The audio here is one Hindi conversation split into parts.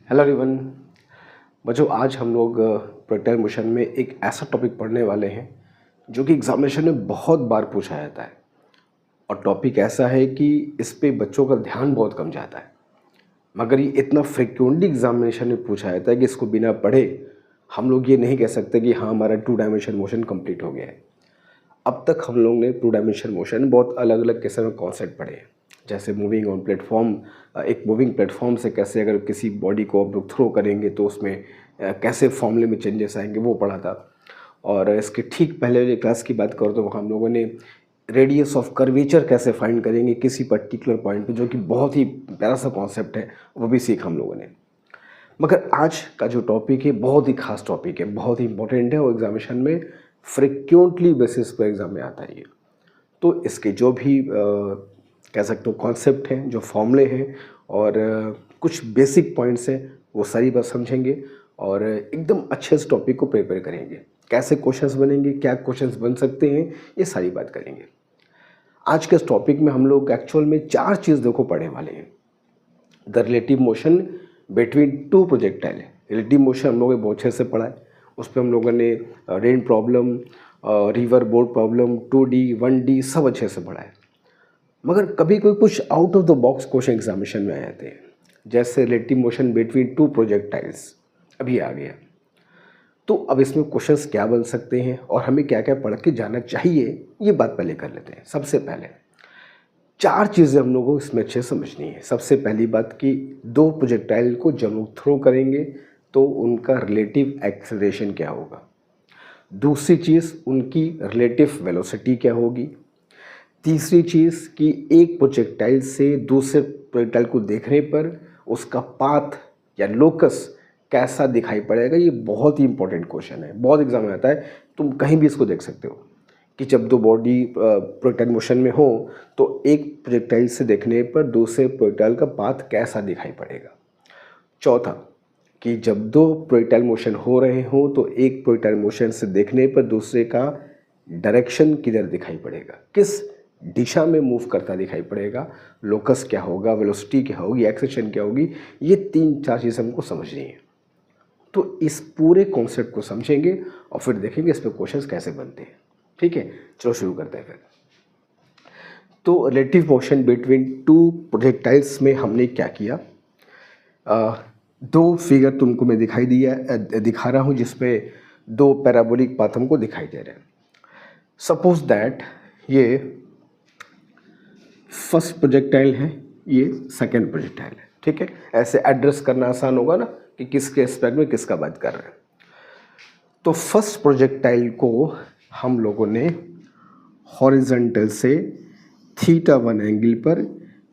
Hello everyone. बच्चों, आज हम लोग प्रोजेक्टाइल मोशन में एक ऐसा टॉपिक पढ़ने वाले हैं जो कि एग्जामिनेशन में बहुत बार पूछा जाता है। और टॉपिक ऐसा है कि इस पे बच्चों का ध्यान बहुत कम जाता है, मगर ये इतना फ्रिक्वेंटली एग्जामिनेशन में पूछा जाता है कि इसको बिना पढ़े हम लोग ये नहीं कह सकते कि हाँ, हमारा 2 डायमेंशन मोशन कंप्लीट हो गया है। अब तक हम लोग ने 2 डायमेंशन मोशन बहुत अलग अलग किस्म के कॉन्सेप्ट पढ़े हैं, जैसे मूविंग ऑन प्लेटफॉर्म। एक मूविंग प्लेटफॉर्म से कैसे अगर किसी बॉडी को आप लोग थ्रो करेंगे तो उसमें कैसे फॉर्मूले में चेंजेस आएंगे, वो पढ़ा था। और इसके ठीक पहले वाली क्लास की बात करो तो हम लोगों ने रेडियस ऑफ कर्वेचर कैसे फाइंड करेंगे किसी पर्टिकुलर पॉइंट पे, जो कि बहुत ही प्यारा सा कॉन्सेप्ट है, वो भी सीखा हम लोगों ने। मगर आज का जो टॉपिक है बहुत ही खास टॉपिक है, बहुत ही इंपॉर्टेंट है और एग्जामिनेशन में फ्रिक्वेंटली बेसिस पर एग्ज़ाम में आता है ये। तो इसके जो भी कह सकते हो कॉन्सेप्ट हैं, जो फॉर्मूले हैं और कुछ बेसिक पॉइंट्स हैं, वो सारी बात समझेंगे और एकदम अच्छे से टॉपिक को प्रिपेयर करेंगे। कैसे क्वेश्चंस बनेंगे, क्या क्वेश्चंस बन सकते हैं, ये सारी बात करेंगे। आज के इस टॉपिक में हम लोग एक्चुअल में 4 चीज़ देखो पढ़ने वाले हैं। The relative motion between 2 projectile. Relative motion हम लोगों ने बहुत अच्छे से पढ़ा है। उस पर हम लोगों ने rain problem, river board problem, 2D 1D सब अच्छे से पढ़ा है। मगर कभी कोई कुछ out of the box question examination में आ जाते हैं, जैसे रिलेटिव मोशन बिटवीन 2 प्रोजेक्टाइल्स अभी आ गया। तो अब इसमें क्वेश्चंस क्या बन सकते हैं और हमें क्या क्या पढ़ के जाना चाहिए, ये बात पहले कर लेते हैं। सबसे पहले 4 चीज़ें हम लोगों को इसमें अच्छे समझनी है। सबसे पहली बात कि 2 प्रोजेक्टाइल को जब लोग थ्रो करेंगे तो उनका रिलेटिव एक्सेलरेशन क्या होगा। दूसरी चीज़, उनकी रिलेटिव वेलोसिटी क्या होगी। तीसरी चीज़ कि एक प्रोजेक्टाइल से दूसरे प्रोजेक्टाइल को देखने पर उसका पाथ या लोकस कैसा दिखाई पड़ेगा। ये बहुत ही इंपॉर्टेंट क्वेश्चन है, बहुत एग्जाम में आता है। तुम कहीं भी इसको देख सकते हो कि जब दो बॉडी प्रोजेक्टाइल मोशन में हो तो एक प्रोजेक्टाइल से देखने पर दूसरे प्रोजेक्टाइल का पाथ कैसा दिखाई पड़ेगा। चौथा कि जब 2 प्रोजेक्टाइल मोशन हो रहे हो तो एक प्रोजेक्टाइल मोशन से देखने पर दूसरे का डायरेक्शन किधर दिखाई पड़ेगा, किस दिशा में मूव करता दिखाई पड़ेगा, लोकस क्या होगा, वेलोसिटी क्या होगी, एक्सेलेरेशन क्या होगी। ये 3-4 चीज़ें हमको समझनी है। तो इस पूरे कॉन्सेप्ट को समझेंगे और फिर देखेंगे इस पर क्वेश्चंस कैसे बनते हैं। ठीक है, चलो शुरू करते हैं फिर। तो रिलेटिव मोशन बिटवीन 2 प्रोजेक्टाइल्स में हमने क्या किया, 2 फिगर तुमको मैं दिखा रहा हूँ जिसपे 2 पैराबोलिक पाथ हमको दिखाई दे रहे हैं। सपोज दैट ये फर्स्ट प्रोजेक्टाइल है, ये सेकंड प्रोजेक्टाइल है। ठीक है, ऐसे एड्रेस करना आसान होगा ना कि किसके एस्पेक्ट में किसका बात कर रहे हैं। तो फर्स्ट प्रोजेक्टाइल को हम लोगों ने हॉरिजॉन्टल से θ1 एंगल पर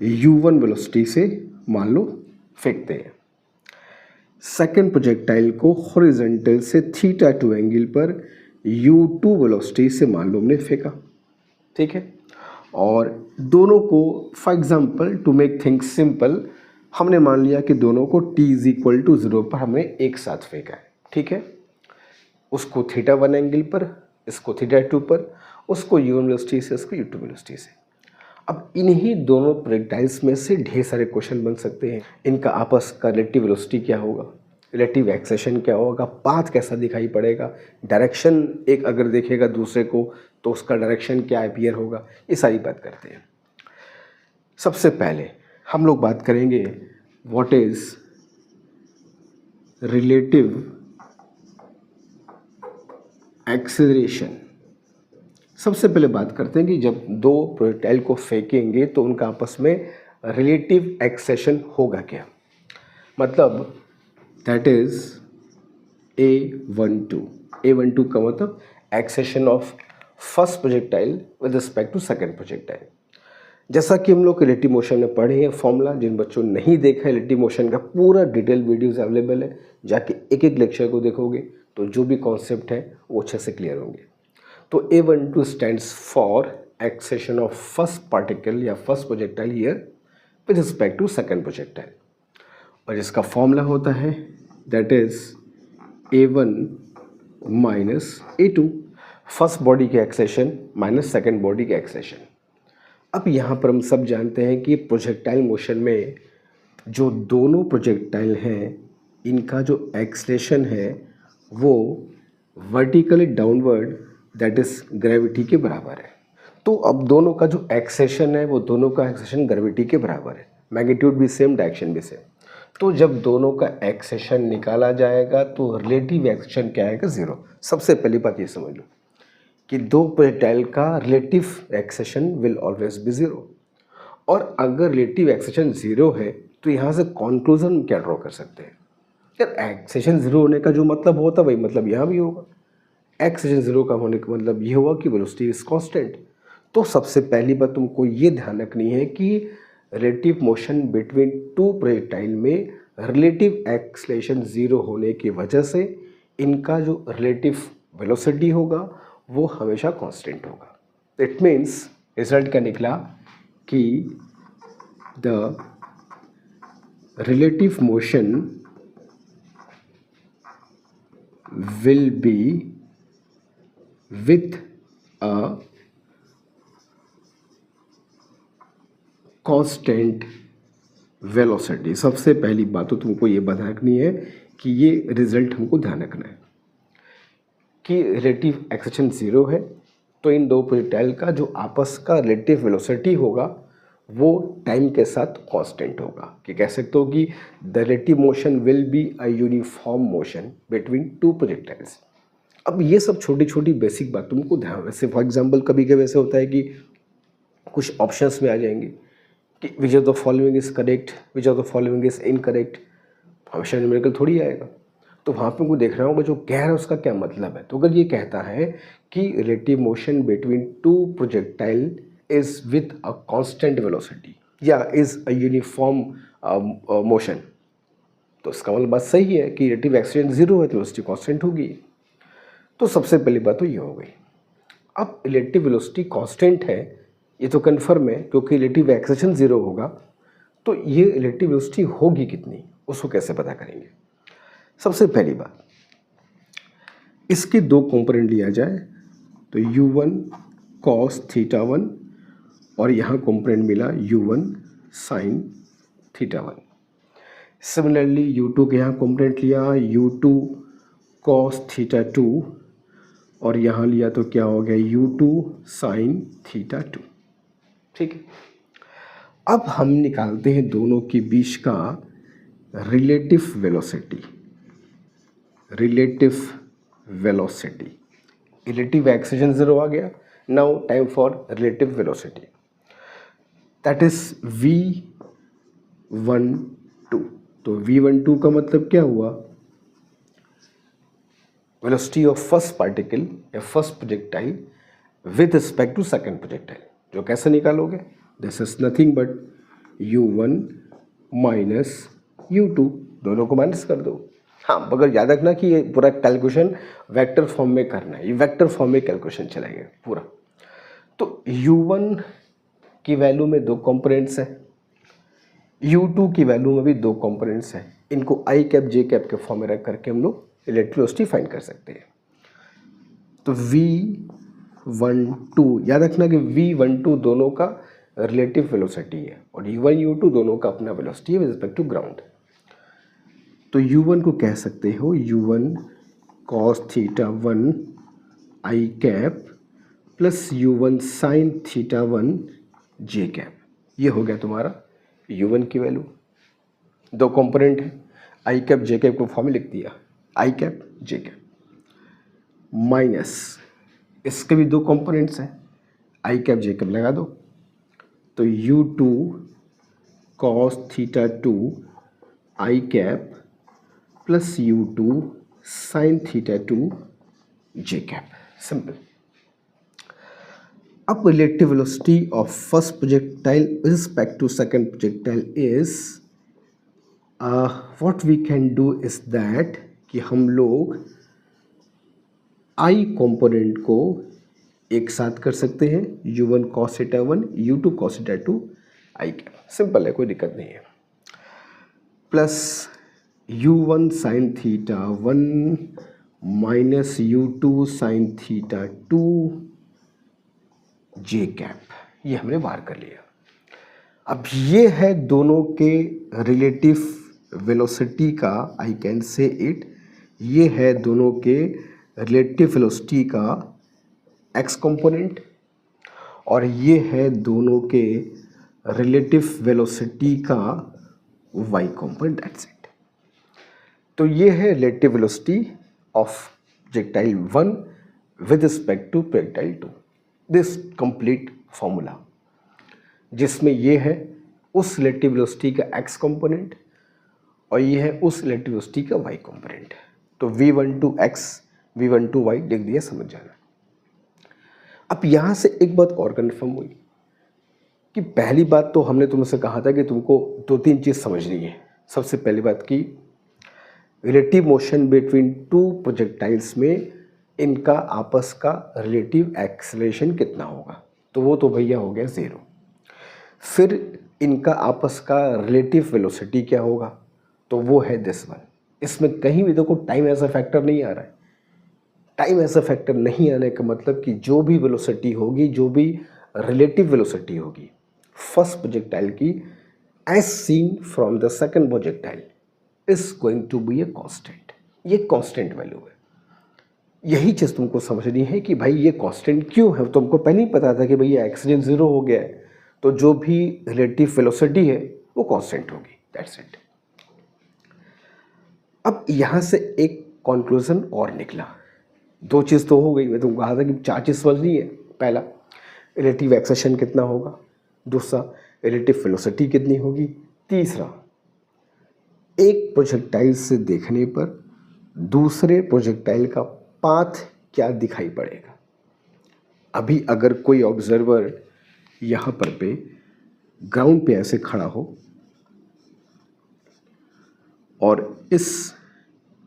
u1 वेलोसिटी से मान लो फेंकते हैं। सेकंड प्रोजेक्टाइल को हॉरिजॉन्टल से θ2 एंगल पर u2 वेलोसिटी से मान लो हमने फेंका। ठीक है, और दोनों को for example to make things simple हमने मान लिया कि दोनों को t=0 पर हमने एक साथ फेंका है। ठीक है, उसको θ1 एंगल पर, इसको θ2 पर, उसको u1 वेलोसिटी से, इसको u2 वेलोसिटी से। अब इन्हीं दोनों प्रोजेक्टाइल्स में से ढेर सारे क्वेश्चन बन सकते हैं। इनका आपस का रिलेटिव वेलोसिटी क्या होगा, रिलेटिव एक्सेलेरेशन क्या होगा, पाथ कैसा दिखाई पड़ेगा, डायरेक्शन एक अगर देखेगा दूसरे को तो उसका डायरेक्शन क्या अपीयर होगा, ये सारी बात करते हैं। सबसे पहले हम लोग बात करेंगे व्हाट इज रिलेटिव एक्सेलरेशन। सबसे पहले बात करते हैं कि जब 2 प्रोजेक्टाइल को फेंकेंगे तो उनका आपस में रिलेटिव एक्सेलेरेशन होगा क्या। मतलब दैट इज A12 का मतलब acceleration of first projectile with respect to second projectile. जैसा कि हम लोग रिलेटिव मोशन में पढ़े हैं फॉर्मूला, जिन बच्चों ने नहीं देखा है रिलेटिव मोशन का पूरा डिटेल वीडियोस अवेलेबल है, जाके एक एक लेक्चर को देखोगे तो जो भी कॉन्सेप्ट है वो अच्छे से क्लियर होंगे। तो A12 stands for acceleration of first particle या first projectile here with respect to second projectile, और इसका फॉर्मूला होता है that is A1 minus A2, first body के एक्सेलेरेशन माइनस सेकंड बॉडी के एक्सेलेरेशन। अब यहाँ पर हम सब जानते हैं कि प्रोजेक्टाइल मोशन में जो दोनों प्रोजेक्टाइल हैं इनका जो एक्सलेशन है वो vertically downward that is gravity के बराबर है। तो अब दोनों का जो एक्सेशन है वो दोनों का एक्सेशन ग्रेविटी के बराबर है, मैग्नीट्यूड भी सेम, डायरेक्शन भी सेम। तो जब दोनों का एक्सेशन निकाला जाएगा तो रिलेटिव एक्सेशन क्या आएगा? ज़ीरो। सबसे पहली बात ये समझ लो कि दो प्रोजेक्टाइल का relative acceleration will always be zero. और अगर रिलेटिव एक्सेशन ज़ीरो है तो यहाँ से कॉन्क्लूजन क्या ड्रॉ कर सकते हैं? यार एक्सेशन ज़ीरो होने का जो मतलब होता है वही मतलब यहाँ भी होगा। एक्सेशन ज़ीरो का होने का मतलब ये होगा कि वेलोसिटी इज कांस्टेंट। तो सबसे पहली बात तुमको ये ध्यान रखनी है कि relative motion between to projectile में रिलेटिव एक्सलेशन ज़ीरो होने की वजह से इनका जो रिलेटिव वेलोसिटी होगा वो हमेशा कांस्टेंट होगा। इट मीन्स रिजल्ट क्या निकला कि the relative motion will B with a constant velocity. सबसे पहली बात तो तुमको ये बता रखनी है कि ये रिजल्ट हमको ध्यान रखना है कि रिलेटिव एक्सेशन ज़ीरो है तो इन दो प्रोजेक्टाइल का जो आपस का रिलेटिव वेलोसिटी होगा वो टाइम के साथ कांस्टेंट होगा। कि कह सकते हो कि the relative motion will be a uniform motion between two projectiles. अब ये सब छोटी छोटी बेसिक बात तुमको ध्यान, वैसे फॉर एग्जांपल कभी कभी ऐसे होता है कि कुछ ऑप्शंस में आ जाएंगे कि which of the following is correct, which of the following is incorrect, हमेशा न्यूमेरिकल थोड़ी आएगा। तो वहाँ पे को देखना होगा जो कह रहा है उसका क्या मतलब है। तो अगर ये कहता है कि relative motion between to projectile is with a constant velocity या इज अ यूनिफॉर्म मोशन, तो इसका मतलब बात सही है कि रिलेटिव एक्सेलेरेशन ज़ीरो है तो वेलोसिटी कांस्टेंट होगी। तो सबसे पहली बात तो ये हो गई। अब रिलेटिव वेलोसिटी कांस्टेंट है ये तो कन्फर्म है क्योंकि रिलेटिव एक्सेलेरेशन ज़ीरो होगा। तो ये रिलेटिव वेलोसिटी होगी कितनी, उसको कैसे पता करेंगे? सबसे पहली बात, इसके दो कंपोनेंट लिया जाए तो u1 cos थीटा 1 और यहाँ कंपोनेंट मिला u1 sin theta 1। Similarly u2 के यहाँ कंपोनेंट लिया u2 cos थीटा 2 और यहाँ लिया तो क्या हो गया u2 sin थीटा 2। ठीक है, अब हम निकालते हैं दोनों के बीच का relative velocity. Relative velocity, relative acceleration zero आ गया। Now time for relative velocity, that is v12। तो v12 का मतलब क्या हुआ? वेलोसिटी ऑफ फर्स्ट पार्टिकल या first projectile with respect to second projectile. जो कैसे निकालोगे? This is nothing but u1 minus u2, दोनों को माइनस कर दो। हाँ, मगर याद रखना कि ये पूरा कैलकुलेशन वेक्टर फॉर्म में करना है, ये वेक्टर फॉर्म में कैलकुलेशन चलेगा पूरा। तो u1 की वैल्यू में दो कंपोनेंट्स हैं, u2 की वैल्यू में भी दो कंपोनेंट्स हैं। इनको आई कैप जे कैप के फॉर्म में रख करके हम लोग रिलेटिव वेलोसिटी फाइंड कर सकते हैं। तो v12 याद रखना कि v12 दोनों का रिलेटिव वेलोसिटी है और u1 u2 दोनों का अपना वेलोसिटी है विद रिस्पेक्ट टू ग्राउंड। तो u1 को कह सकते हो u1 cos theta 1 i cap plus u1 sin theta 1 j cap. ये हो गया तुम्हारा u1 की वैल्यू। दो कंपोनेंट है, आई कैप जे कैप को फॉर्म में लिख दिया, आई कैप जे कैप माइनस इसके भी दो कंपोनेंट्स हैं, आई कैप जे कैप लगा दो। तो u2 cos theta 2 i cap plus u2 sin theta 2 j cap. Simple. अब relative velocity of first projectile with respect to second projectile is what we can do is that कि हम लोग आई कंपोनेंट को एक साथ कर सकते हैं, u1 cos theta 1 u2 cos theta 2 i cap. Simple है, कोई दिक्कत नहीं है। Plus u1 sin theta 1 minus u2 sin theta 2 j cap, ये हमने बाहर कर लिया। अब ये है दोनों के रिलेटिव वेलोसिटी का, आई कैन से इट, ये है दोनों के रिलेटिव वेलोसिटी का एक्स कंपोनेंट और ये है दोनों के रिलेटिव वेलोसिटी का वाई कंपोनेंट, दैट्स इट। तो ये है relative velocity of projectile 1 with respect to projectile 2, this complete formula, जिसमें ये है उस रिलेटिव वेलोसिटी का एक्स कंपोनेंट और ये है उस रिलेटिव वेलोसिटी का वाई कंपोनेंट। तो v12 x v12 y लिख दिया, समझ जाना। अब यहाँ से एक बात और कंफर्म हुई कि पहली बात तो हमने तुमसे कहा था कि तुमको 2-3 चीज़ समझनी है। सबसे पहली बात की relative motion between two projectiles में इनका आपस का रिलेटिव एक्सेलरेशन कितना होगा, तो वो तो भैया हो गया 0। फिर इनका आपस का रिलेटिव वेलोसिटी क्या होगा, तो वो है दिस वन। इसमें कहीं भी देखो टाइम एज अ फैक्टर नहीं आ रहा है। टाइम एज अ फैक्टर नहीं आने का मतलब कि जो भी वेलोसिटी होगी, जो भी रिलेटिव वेलोसिटी होगी फर्स्ट प्रोजेक्टाइल की as seen from the second projectile is going to be a constant. ये कांस्टेंट वैल्यू है। यही चीज़ तुमको समझनी है कि भाई ये कांस्टेंट क्यों है। तुमको पहले ही पता था कि भाई ये एक्सीडेंट 0 हो गया है, तो जो भी रिलेटिव वेलोसिटी है वो कांस्टेंट होगी, दैट्स इट। अब यहाँ से एक कंक्लूजन और निकला। 2 चीज़ तो हो गई, मैं तुमको कहा था कि 4 चीज़ समझनी है। पहला, रिलेटिव एक्सेलरेशन कितना होगा, दूसरा रिलेटिव वेलोसिटी कितनी होगी, तीसरा एक प्रोजेक्टाइल से देखने पर दूसरे प्रोजेक्टाइल का पाथ क्या दिखाई पड़ेगा। अभी अगर कोई ऑब्जर्वर यहाँ पर पे ग्राउंड पे ऐसे खड़ा हो और इस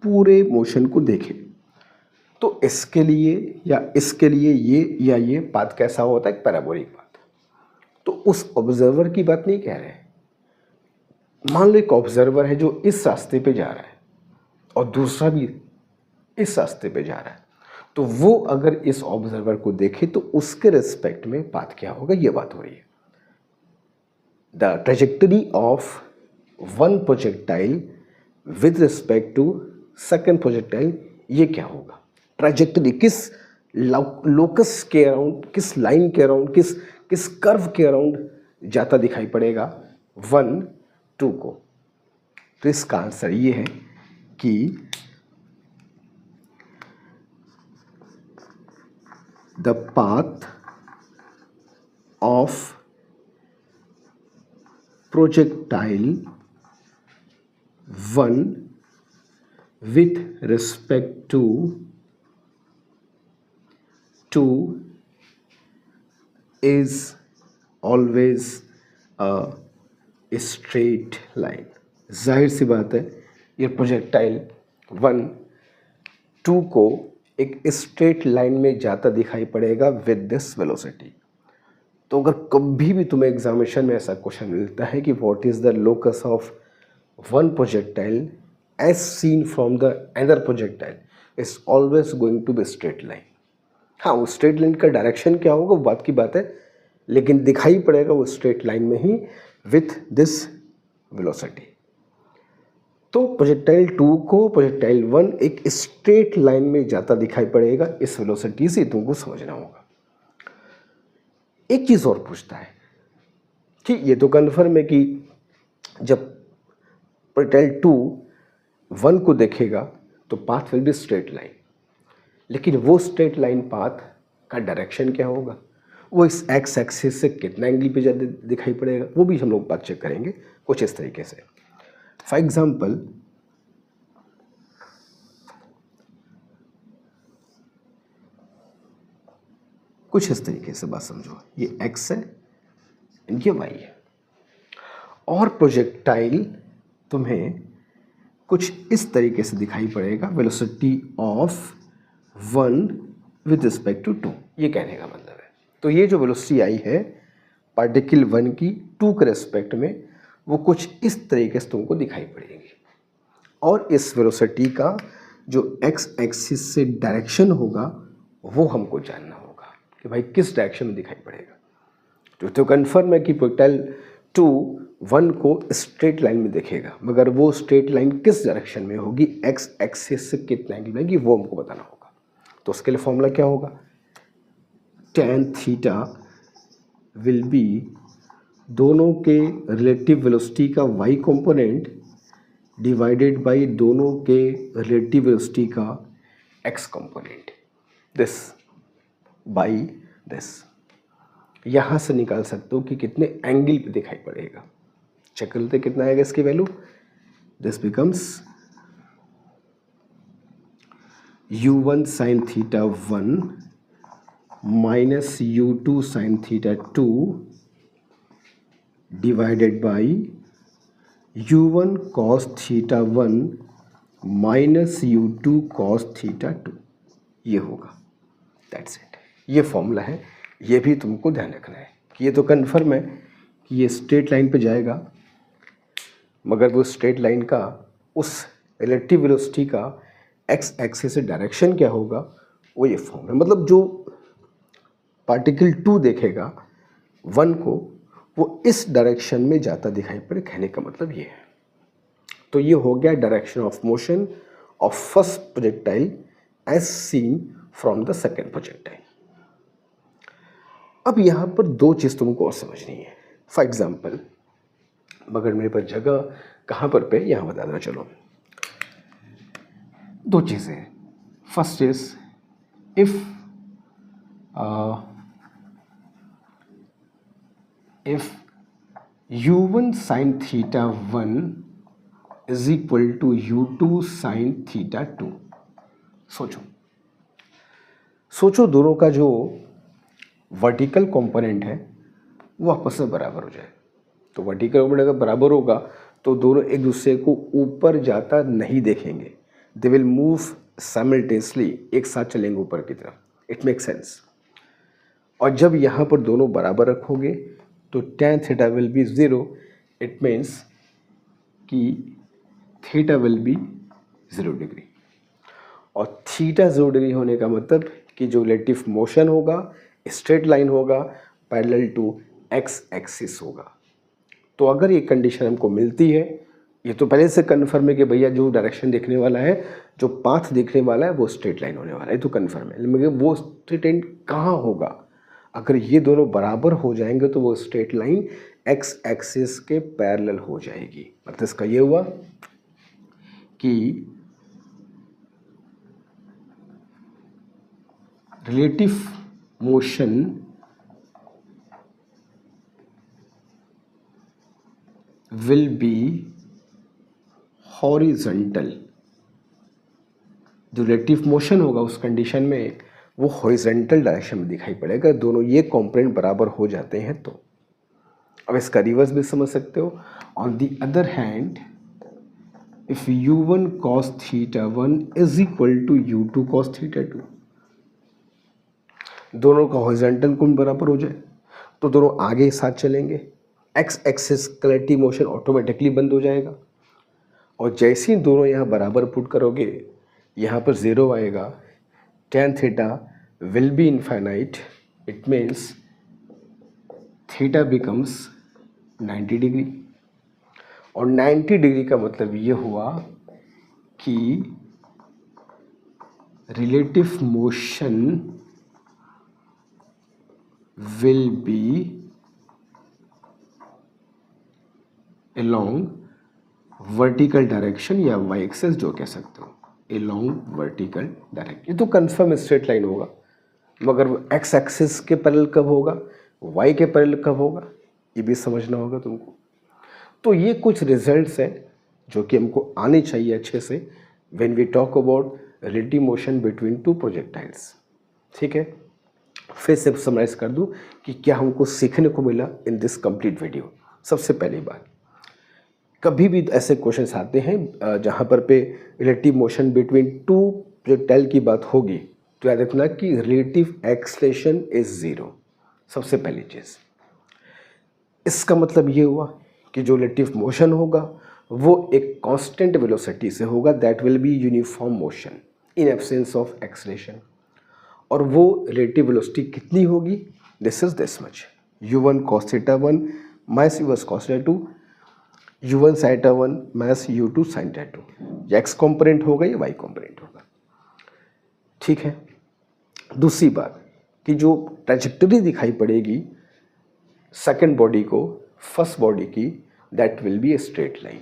पूरे मोशन को देखे, तो इसके लिए या इसके लिए ये पाथ कैसा होता है, एक पैराबोलिक पाथ। तो उस ऑब्जर्वर की बात नहीं कह रहे हैं। मान लो एक ऑब्जर्वर है जो इस रास्ते पे जा रहा है और दूसरा भी इस रास्ते पे जा रहा है, तो वो अगर इस ऑब्जर्वर को देखे तो उसके रिस्पेक्ट में पाथ क्या होगा, ये बात हो रही है। The trajectory of one projectile with respect to second projectile, ये क्या होगा, ट्रेजेक्टरी किस लोकस के अराउंड, किस लाइन के अराउंड, किस कर्व के अराउंड जाता दिखाई पड़ेगा 1, 2 को। तो इसका आंसर ये है कि the path of projectile 1 with respect to 2 is always a straight line। जाहिर सी बात है ये प्रोजेक्टाइल 1 2 को एक स्ट्रेट लाइन में जाता दिखाई पड़ेगा विद दिस वेलोसिटी। तो अगर कभी भी तुम्हें एग्जामिनेशन में ऐसा क्वेश्चन मिलता है कि what is the locus of one projectile as seen from the other projectile is always going to be straight line। हाँ, वो स्ट्रेट लाइन का डायरेक्शन क्या होगा वो बात की बात है, लेकिन दिखाई पड़ेगा वो स्ट्रेट लाइन में ही विथ दिस वेलोसिटी। तो प्रोजेक्टाइल 2 को प्रोजेक्टाइल 1 एक स्ट्रेट लाइन में जाता दिखाई पड़ेगा, इस वेलोसिटी से तुमको समझना होगा। एक चीज़ और पूछता है कि ये तो कन्फर्म है कि जब प्रोजेक्टाइल 2 1 को देखेगा तो path will be straight line, लेकिन वो स्ट्रेट लाइन पाथ का डायरेक्शन क्या होगा, वो इस एक्स एक्सिस से कितना एंगल पे ज़्यादा दिखाई पड़ेगा, वो भी हम लोग बात चेक करेंगे कुछ इस तरीके से। फॉर एग्जाम्पल, कुछ इस तरीके से बात समझो, ये एक्स है, ये वाई है, और प्रोजेक्टाइल तुम्हें कुछ इस तरीके से दिखाई पड़ेगा, velocity of 1 with respect to 2, ये कहने का मतलब है। तो ये जो वेलोसिटी आई है पार्टिकल 1 की 2 के रेस्पेक्ट में, वो कुछ इस तरीके से तुमको दिखाई पड़ेगी, और इस वेलोसिटी का जो एक्स एक्सिस से डायरेक्शन होगा वो हमको जानना होगा कि भाई किस डायरेक्शन में दिखाई पड़ेगा। तो कन्फर्म है कि प्रोजेक्टाइल 2 वन को स्ट्रेट लाइन में देखेगा, मगर वो स्ट्रेट लाइन किस डायरेक्शन में होगी, एक्स एक्सिस से कितना एंगल बनेगी, वो हमको बताना होगा। तो उसके लिए फॉर्मूला क्या होगा, tan थीटा विल बी दोनों के रिलेटिव वेलोसिटी का y कंपोनेंट डिवाइडेड बाय दोनों के रिलेटिव वेलोसिटी का x component, this by this. यहाँ से निकाल सकते हो कि कितने एंगल पे दिखाई पड़ेगा। चेक कर लेते कितना आएगा इसकी value. This becomes u1 sin theta 1 minus u2 sin theta 2 divided by u1 cos theta 1 minus u2 cos theta 2, ये होगा। दैट्स इट, ये फॉर्मूला है। ये भी तुमको ध्यान रखना है कि ये तो कन्फर्म है कि ये स्ट्रेट लाइन पे जाएगा, मगर वो स्ट्रेट लाइन का उस रिलेटिव वेलोसिटी का एक्स एक्सिस से डायरेक्शन क्या होगा, वो ये फॉर्म है। मतलब जो पार्टिकल 2 देखेगा 1 को, वो इस डायरेक्शन में जाता दिखाई पड़े, कहने का मतलब ये है। तो ये हो गया direction of motion of first projectile as seen from the second projectile. अब यहाँ पर दो चीज़ तुमको और समझनी है। फॉर एग्जाम्पल, मगर मेरे पास जगह कहाँ पर पे, यहाँ बता देना। चलो, दो चीज़ें। First is if u1 sin theta 1 is equal to u2 sin theta 2। सोचो दोनों का जो वर्टिकल कंपोनेंट है वो आपस में बराबर हो जाए। तो वर्टिकल कंपोनेंट अगर बराबर होगा तो दोनों एक दूसरे को ऊपर जाता नहीं देखेंगे, दे विल मूव साइमल्टेनियसली, एक साथ चलेंगे ऊपर की तरफ। It make sense. और जब यहाँ पर दोनों बराबर रखोगे तो tan theta will be 0। It means कि थीटा विल बी 0 डिग्री। और थीटा 0 डिग्री होने का मतलब कि जो रिलेटिव मोशन होगा स्ट्रेट लाइन होगा, पैरेलल टू एक्स एक्सिस होगा। तो अगर ये कंडीशन हमको मिलती है, ये तो पहले से कन्फर्म है कि भैया जो डायरेक्शन देखने वाला है, जो पाथ देखने वाला है, वो स्ट्रेट लाइन होने वाला है, ये तो कन्फर्म है। मगर वो स्ट्रेट लाइन कहाँ होगा, अगर ये दोनों बराबर हो जाएंगे तो वो स्ट्रेट लाइन एक्स एक्सिस के पैरेलल हो जाएगी। मतलब इसका ये हुआ कि relative motion will B horizontal. जो रिलेटिव मोशन होगा उस कंडीशन में वो हॉरिजॉन्टल डायरेक्शन में दिखाई पड़ेगा, दोनों ये कंपोनेंट बराबर हो जाते हैं तो। अब इसका रिवर्स भी समझ सकते हो। On the other hand, if u1 cos theta 1 is equal to u2 cos theta 2, दोनों का हॉरिजॉन्टल कोण बराबर हो जाए तो दोनों आगे साथ चलेंगे, x axis relative motion automatically बंद हो जाएगा। और जैसे ही दोनों यहाँ बराबर पुट करोगे, यहाँ पर 0 आएगा, tan theta will be infinite. It means theta becomes 90 degree. और 90 डिग्री का मतलब ये हुआ कि relative motion will B along vertical direction, या y एक्सिस जो कह सकते हो, along वर्टिकल डायरेक्शन। ये तो कंफर्म स्ट्रेट लाइन होगा, मगर वो x एक्सिस के पैरेलल कब होगा, y के पैरेलल कब होगा, ये भी समझना होगा तुमको। तो ये कुछ रिजल्ट्स हैं जो कि हमको आने चाहिए अच्छे से when we talk about relative motion between two projectiles. ठीक है, फिर से समराइज कर दूं कि क्या हमको सीखने को मिला इन दिस कंप्लीट वीडियो। सबसे पहली बात, कभी भी ऐसे क्वेश्चंस आते हैं जहाँ पर पे relative motion between to projectile की बात होगी तो याद रखना कि रिलेटिव एक्सेलरेशन इज 0। सबसे पहली चीज़, इसका मतलब ये हुआ कि जो रिलेटिव मोशन होगा वो एक कांस्टेंट वेलोसिटी से होगा, that will be uniform motion in absence of acceleration. और वो रिलेटिव वेलोसिटी कितनी होगी, this is this much, u1 cos theta 1 minus u1 cos theta 2 u1 sin theta 1 minus u2 sin theta 2, ये x कॉम्पोनेंट होगा, ये y कॉम्पोनेंट होगा। ठीक है। दूसरी बात कि जो ट्रेजेक्टरी दिखाई पड़ेगी सेकंड बॉडी को फर्स्ट बॉडी की, that will be a straight line,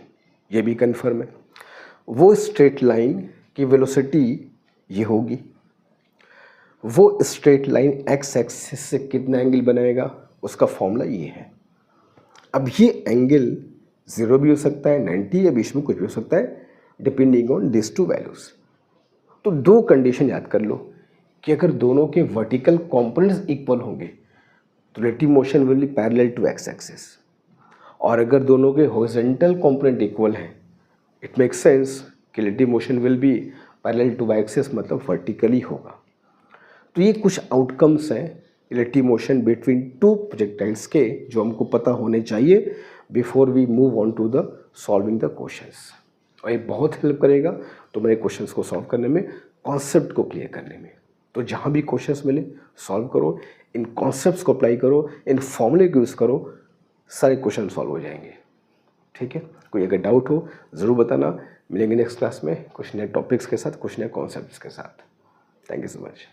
ये भी कन्फर्म है। वो स्ट्रेट लाइन की वेलोसिटी ये होगी। वो स्ट्रेट लाइन एक्स एक्सिस से कितना एंगल बनाएगा, उसका फॉर्मूला ये है। अब ये एंगल 0 भी हो सकता है, 90 या बीच में कुछ भी हो सकता है, depending on this to values. तो दो कंडीशन याद कर लो कि अगर दोनों के वर्टिकल कंपोनेंट्स इक्वल होंगे तो relative motion will be parallel to X axis, और अगर दोनों के हॉरिजॉन्टल कंपोनेंट इक्वल हैं, इट मेक्स सेंस कि relative motion will be parallel to Y axis, मतलब वर्टिकली होगा। तो ये कुछ आउटकम्स हैं relative motion between two projectiles के, जो हमको पता होने चाहिए before we move on to the solving the questions, और ये बहुत हेल्प करेगा तुम्हारे क्वेश्चंस को सॉल्व करने में, कॉन्सेप्ट को क्लियर करने में। तो जहाँ भी क्वेश्चंस मिले सॉल्व करो, इन कॉन्सेप्ट्स को अप्लाई करो, इन फॉर्मूले को यूज़ करो, सारे क्वेश्चन सॉल्व हो जाएंगे। ठीक है। कोई अगर डाउट हो ज़रूर बताना। मिलेंगे नेक्स्ट क्लास में कुछ नए टॉपिक्स के साथ, कुछ नए कॉन्सेप्ट्स के साथ। Thank you so much.